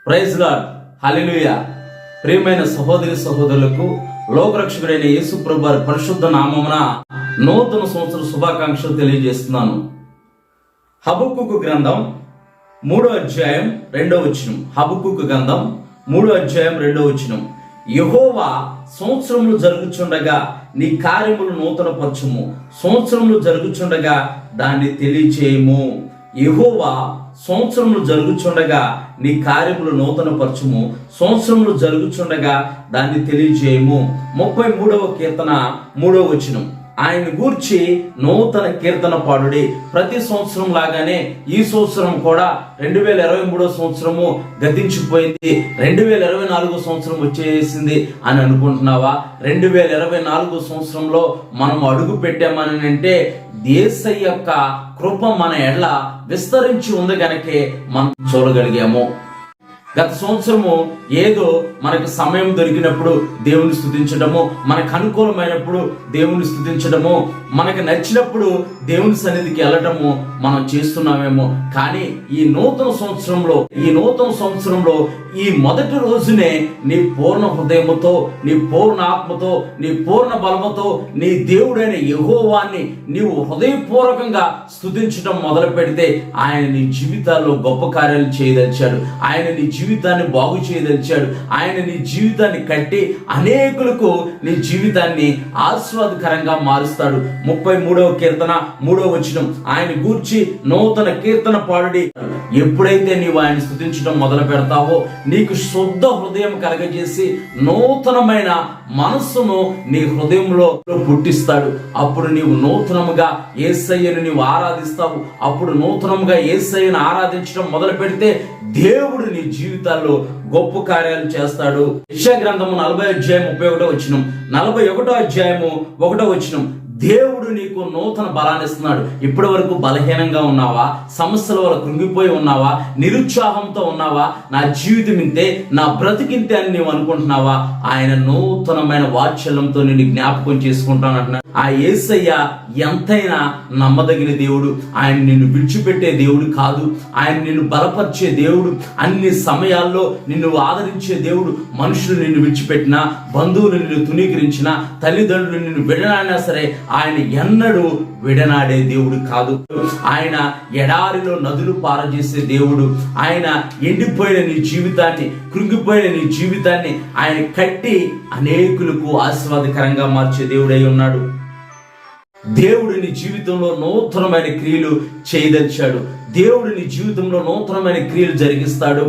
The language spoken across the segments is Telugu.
ప్రైజ్ లార్డ్, హల్లెలూయా. ప్రియమైన సహోదరి సహోదరులకు లోకరక్షకుడైన యేసు ప్రభువు వారి పరిశుద్ధ నామమున నూతన సంవత్సర శుభాకాంక్షలు తెలియజేస్తున్నాను. హబక్కూకు గ్రంథం 3వ అధ్యాయం 2వ వచనం. హబక్కూకు గ్రంథం 3వ అధ్యాయం 2వ వచనం. యెహోవా సంవత్సరములు జరుగుచుండగా నీ కార్యములు నూతన పరచుము, సంవత్సరములు జరుగుచుండగా దాన్ని తెలియచేయము. యెహోవా సంవత్సరములు జరుగుచుండగా నీ కార్యములు నూతన పరచుము, సంవత్సరములు జరుగుచుండగా దాన్ని తెలియజేయము. 33వ కీర్తన 3వ వచనం. ఆయన గూర్చి నూతన కీర్తన పాడుడి. ప్రతి సంవత్సరం లాగానే ఈ సంవత్సరం కూడా 2023 సంవత్సరము గతించిపోయింది, 2024 సంవత్సరం వచ్చేసింది అని అనుకుంటున్నావా? 2024 సంవత్సరంలో మనం అడుగు పెట్టామని అంటే యేసయ్య యొక్క కృప మన ఎడల విస్తరించి ఉంది గనకే మనం చూడగలిగాము. గత సంవత్సరము ఏదో మనకు సమయం దొరికినప్పుడు దేవుని స్తుతించడము, మనకు అనుకూలమైనప్పుడు దేవుని స్తుతించడము, మనకు నచ్చినప్పుడు దేవుని సన్నిధికి వెళ్ళటము మనం చేస్తున్నామేమో. కానీ ఈ నూతన సంవత్సరంలో ఈ మొదటి రోజునే నీ పూర్ణ హృదయముతో, నీ పూర్ణ ఆత్మతో, నీ పూర్ణ బలముతో నీ దేవుడైన యెహోవాని నీవు హృదయపూర్వకంగా స్తుతించడం మొదలు పెడితే ఆయన నీ జీవితాల్లో గొప్ప కార్యాలు చేయదలిచాడు. ఆయన నీ జీవితాన్ని బాగు చేయదలిచాడు. ఆయన నీ జీవితాన్ని కట్టి అనేకులకు నీ జీవితాన్ని ఆస్వాదకరంగా మారుస్తాడు. 33వ కీర్తన 3వ వచనం. ఆయన గూర్చి నూతన కీర్తన పాడుడి. ఎప్పుడైతే నీవు ఆయన స్తుతించడం మొదలు పెడతావో నీకు శుద్ధ హృదయం కలగజేసి నూతనమైన మనస్సును నీ హృదయంలో పుట్టిస్తాడు. అప్పుడు నీవు నూతనముగా యేసయ్యను నీవు ఆరాధిస్తావు. అప్పుడు నూతనముగా యేసయ్యను ఆరాధించడం మొదలు పెడితే దేవుడు నీ జీవితాల్లో గొప్ప కార్యాలు చేస్తాడు. యెషయా గ్రంథము 40వ అధ్యాయం 31వ వచనం. 41వ అధ్యాయము 1వ వచనం. దేవుడు నీకు నూతన బలాన్ని ఇస్తున్నాడు. ఇప్పటి వరకు బలహీనంగా ఉన్నావా? సమస్యల వల్ల కృంగిపోయి ఉన్నావా? నిరుత్సాహంతో ఉన్నావా? నా జీవితం ఇంతే, నా బ్రతికింతే అని నీవు అనుకుంటున్నావా? ఆయన నూతనమైన వాత్సల్యంతో నిన్ను జ్ఞాపకం చేసుకుంటానంటున్నాడు. ఆ యేసయ్య ఎంతైనా నమ్మదగిన దేవుడు. ఆయన నిన్ను విడిచిపెట్టే దేవుడు కాదు. ఆయన నిన్ను బలపరిచే దేవుడు. అన్ని సమయాల్లో నిన్ను ఆదరించే దేవుడు. మనుషులు నిన్ను విడిచిపెట్టినా, బంధువులు నిన్ను తునీకరించినా, తల్లిదండ్రులు నిన్ను విడనాడినా సరే ఆయన ఎన్నడూ విడనాడే దేవుడు కాదు. ఆయన ఎడారిలో నదులు పారజేసే దేవుడు. ఆయన ఎండిపోయిన నీ జీవితాన్ని, కృంగిపోయిన నీ జీవితాన్ని ఆయన కట్టి అనేకులకు ఆశీర్వాదకరంగా మార్చే దేవుడై ఉన్నాడు. దేవుడు నీ జీవితంలో నూతనమైన క్రియలు చేయదలిచాడు. దేవుడు నీ జీవితంలో నూతనమైన క్రియలు జరిగిస్తాడు.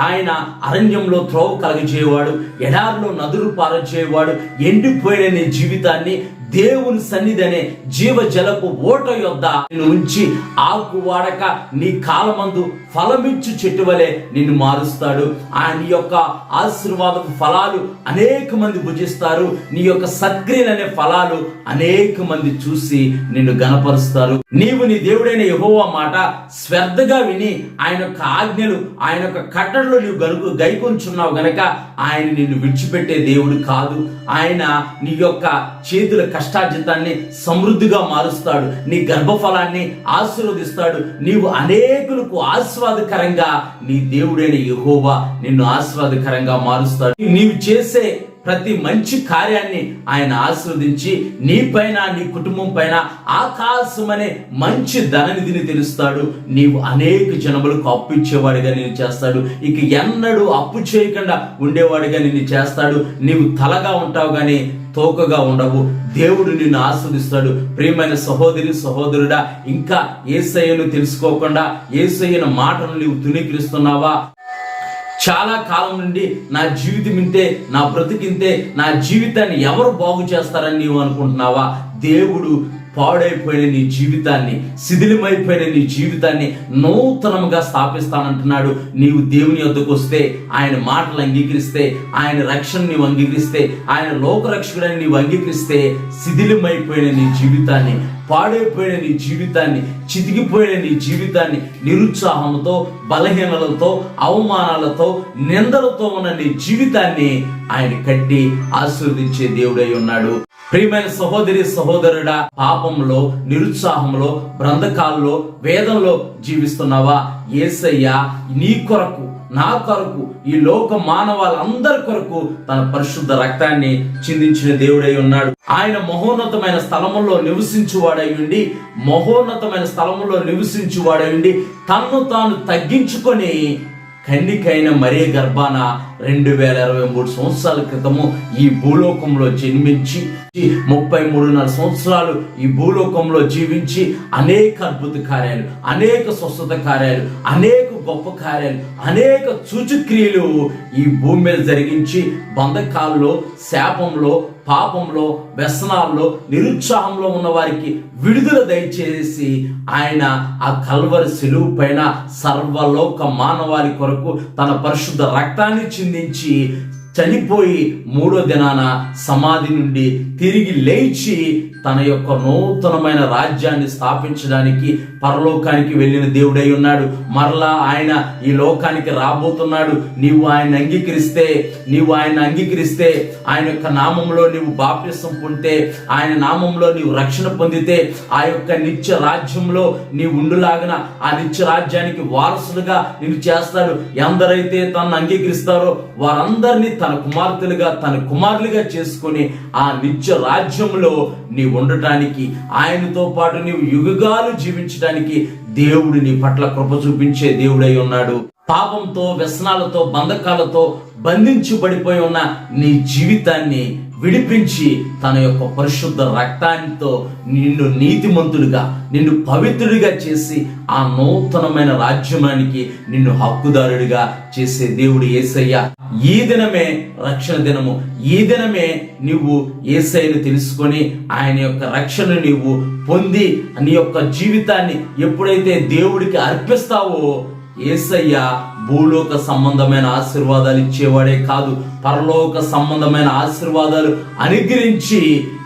ఆయన అరణ్యంలో త్రోవ కలగజేయవాడు, ఎడారిలో నదులు పారచేయవాడు. ఎండిపోయిన నీ జీవితాన్ని దేవుని సన్నిధి అనే జీవజలపు ఓట యొద్ద నిన్ను ఉంచి ఆకు వాడక నీ కాలమందు ఫలమిచ్చు చెట్టు వలె నిన్ను మారుస్తాడు. ఆయన యొక్క ఆశీర్వాదపు ఫలాలు అనేక మంది భుజిస్తారు. నీ యొక్క సత్క్రియలు అనే ఫలాలు అనేక మంది చూసి నిన్ను గణపరుస్తారు. నీవు నీ దేవుడైన యెహోవా మాట శ్రద్ధగా విని ఆయన యొక్క ఆజ్ఞలు, ఆయన యొక్క కట్టడలు నీవు గైకొంచున్నావు గనక ఆయన నిన్ను విడిచిపెట్టే దేవుడు కాదు. ఆయన నీ యొక్క చేతుల కష్టార్జితాన్ని సమృద్ధిగా మారుస్తాడు. నీ గర్భఫలాన్ని ఆశీర్వదిస్తాడు. నీవు అనేకులకు ఆశీర్వాదకరంగా నీ దేవుడైన యెహోవా నిన్ను ఆశీర్వాదకరంగా మారుస్తాడు. నీవు చేసే ప్రతి మంచి కార్యాన్ని ఆయన ఆశీర్వదించి నీ పైన, నీ కుటుంబం పైన ఆకాశం అనే మంచి ధననిధిని తెలుస్తాడు. నీవు అనేక జనములకు అప్పు ఇచ్చేవాడిగా నేను చేస్తాడు. ఇక ఎన్నడూ అప్పు చేయకుండా ఉండేవాడిగా నిన్ను చేస్తాడు. నీవు తలగా ఉంటావు కానీ తోకగా ఉండవు. దేవుడు నిన్ను ఆస్వాదిస్తాడు. ప్రియమైన సహోదరి సహోదరుడా, ఇంకా యేసయ్యను తెలుసుకోకుండా యేసయ్యన మాటను నీవు తునీకరిస్తున్నావా? చాలా కాలం నుండి నా జీవితం ఇంతే, నా బ్రతికింతే, నా జీవితాన్ని ఎవరు బాగు చేస్తారని నీవు అనుకుంటున్నావా? దేవుడు పాడైపోయిన నీ జీవితాన్ని, శిథిలమైపోయిన నీ జీవితాన్ని నూతనంగా స్థాపిస్తానంటున్నాడు. నీవు దేవుని యొద్దకు వస్తే, ఆయన మాటలు అంగీకరిస్తే, ఆయన రక్షణ నీవు అంగీకరిస్తే, ఆయన లోకరక్షకుడని నీవు అంగీకరిస్తే శిథిలమైపోయిన నీ జీవితాన్ని, పాడైపోయిన నీ జీవితాన్ని, చితికిపోయిన నీ జీవితాన్ని, నిరుత్సాహంతో, బలహీనలతో, అవమానాలతో, నిందలతో ఉన్న నీ జీవితాన్ని ఆయన కట్టి ఆశీర్వదించే దేవుడై ఉన్నాడు. ప్రియమైన సహోదరి సహోదరుడా, పాపంలో, నిరుత్సాహంలో, బంధకాల్లో, వేదంలో జీవిస్తున్నావా? యేసయ్య నీ కొరకు, నా కొరకు, ఈ లోక మానవాళ్ళందరి కొరకు తన పరిశుద్ధ రక్తాన్ని చిందించిన దేవుడై ఉన్నాడు. ఆయన మహోన్నతమైన స్థలములో నివసించువాడై ఉండి, మహోన్నతమైన స్థలములో నివసించువాడై ఉండి తన్ను తాను తగ్గించుకొని కన్నికైన మరియ గర్భాన 2023 సంవత్సరాల క్రితము ఈ భూలోకంలో జన్మించి 33.5 సంవత్సరాలు ఈ భూలోకంలో జీవించి అనేక అద్భుత కార్యాలు, అనేక స్వస్థత కార్యాలు, అనేక గొప్ప కార్యాలు, అనేక సూచక్రియలు ఈ భూమి మీద జరిగించి బంధకాల్లో, శాపంలో, పాపంలో, వ్యసనాల్లో, నిరుత్సాహంలో ఉన్న వారికి విడుదల దయచేసి ఆయన ఆ కల్వరి శిలువ పైన సర్వలోక మానవాళి కొరకు తన పరిశుద్ధ రక్తాన్ని చిందించి చనిపోయి 3వ దినాన సమాధి నుండి తిరిగి లేచి తన యొక్క నూతనమైన రాజ్యాన్ని స్థాపించడానికి పరలోకానికి వెళ్ళిన దేవుడై ఉన్నాడు. మరలా ఆయన ఈ లోకానికి రాబోతున్నాడు. నీవు ఆయన అంగీకరిస్తే ఆయన యొక్క నామంలో నీవు బాప్తిసం పొందితే, ఆయన నామంలో నీవు రక్షణ పొందితే ఆ యొక్క నిత్య రాజ్యంలో నీవు ఉండులాగన ఆ నిత్య రాజ్యానికి వారసులుగా నిన్ను చేస్తాడు. ఎందరైతే తనను అంగీకరిస్తారో వారందరినీ తన కుమార్తెలుగా, తన కుమారులుగా చేసుకొని ఆ నిత్య రాజ్యంలో నీవు ఉండటానికి, ఆయనతో పాటు నీవు యుగాలు జీవించడానికి దేవుడు నీ పట్ల కృప చూపించే దేవుడై ఉన్నాడు. పాపంతో, వ్యసనాలతో, బంధకాలతో బంధించబడిపోయి ఉన్న నీ జీవితాన్ని విడిపించి తన యొక్క పరిశుద్ధ రక్తాంతో నిన్ను నీతిమంతుడిగా, నిన్ను పవిత్రుడిగా చేసి ఆ నూతనమైన రాజ్యానికి నిన్ను హక్కుదారుడిగా చేసే దేవుడు యేసయ్య. ఈ దినమే రక్షణ దినము. ఈ దినమే నువ్వు యేసయ్యను తెలుసుకొని ఆయన యొక్క రక్షణ నీవు పొంది నీ యొక్క జీవితాన్ని ఎప్పుడైతే దేవుడికి అర్పిస్తావో, యేసయ్య భూలోక సంబంధమైన ఆశీర్వాదాలు ఇచ్చేవాడే కాదు, పరలోక సంబంధమైన ఆశీర్వాదాలు అనుగ్రహించి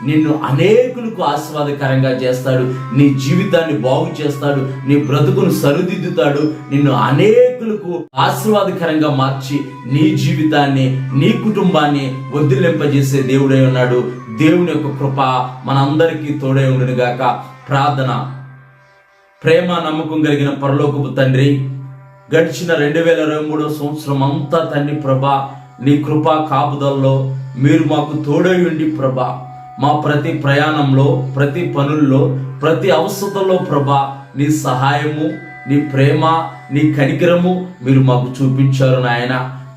నిన్ను అనేకులకు ఆశీర్వాదకరంగా చేస్తాడు. నీ జీవితాన్ని బాగు చేస్తాడు, నీ బ్రతుకును సరిదిద్దుతాడు, నిన్ను అనేకులకు ఆశీర్వాదకరంగా మార్చి నీ జీవితాన్ని, నీ కుటుంబాన్ని వర్ధిల్లింపజేసే దేవుడై ఉన్నాడు. దేవుని యొక్క కృప మనందరికీ తోడై ఉండును గాక. ప్రార్థన. ప్రేమ నమ్మకం కలిగిన పరలోకపు తండ్రి, గడిచిన 2023 సంవత్సరం అంతా తండ్రి ప్రభా, నీ కృపా కాపుదల్లో మీరు మాకు తోడై ఉండి ప్రభా, మా ప్రతి ప్రయాణంలో, ప్రతి పనుల్లో, ప్రతి అవసరతలో ప్రభా నీ సహాయము, నీ ప్రేమ, నీ కనికరము మీరు మాకు చూపించారు నాయన.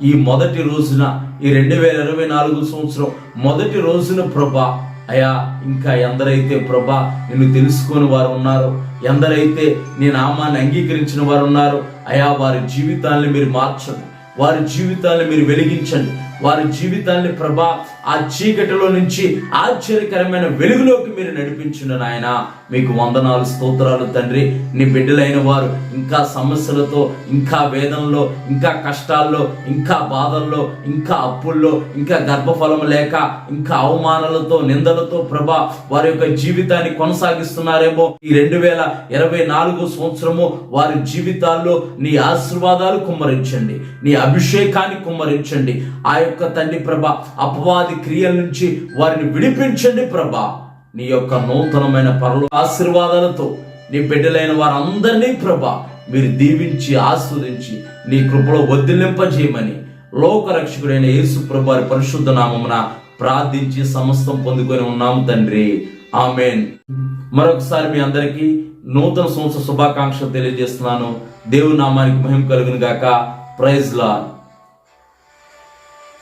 ఈ మొదటి రోజున, ఈ 2024 సంవత్సరం మొదటి రోజున ప్రభా, అయా ఇంకా ఎందరైతే ప్రభా నిన్ను తెలుసుకొని వారు ఉన్నారు, ఎందరైతే నీ నామాన్ని అంగీకరించిన వారు ఉన్నారు, అయా వారి జీవితాన్ని మీరు మార్చండి, వారి జీవితాన్ని మీరు వెలిగించండి, వారి జీవితాన్ని ప్రభా ఆ చీకటిలో నుంచి ఆశ్చర్యకరమైన వెలుగులోకి మీరు నడిపించండి నాయన. మీకు వందనాలు, స్తోత్రాలు తండ్రి. నీ బిడ్డలైన వారు ఇంకా సమస్యలతో, ఇంకా వేదనలో, ఇంకా కష్టాల్లో, ఇంకా బాధల్లో, ఇంకా అప్పుల్లో, ఇంకా గర్భఫలం లేక, ఇంకా అవమానాలతో, నిందలతో ప్రభా వారి యొక్క జీవితాన్ని కొనసాగిస్తున్నారేమో. ఈ 2024 సంవత్సరము వారి జీవితాల్లో నీ ఆశీర్వాదాలు కుమ్మరించండి, నీ అభిషేకాన్ని కుమ్మరించండి. ఆ యొక్క తండ్రి ప్రభా అపవాది క్రియల నుంచి వారిని విడిపించండి ప్రభా. నీ యొక్క నూతనమైన పరలోక ఆశీర్వాదాలతో నీ బిడ్డలైన వారందరినీ ప్రభా మీరు దీవించి ఆస్వాదించి నీ కృపలో వర్ధిల్లింపజేయమని లోకరక్షకుడైన యేసు ప్రభు వారి పరిశుద్ధ నామమున ప్రార్థించి సమస్తం పొందుకొని ఉన్నాము తండ్రి. ఆమేన్. మరొకసారి మీ అందరికీ నూతన సంవత్సర శుభాకాంక్షలు తెలియజేస్తున్నాను. దేవుని నామానికి మహిమ కలుగును గాక. Praise lord.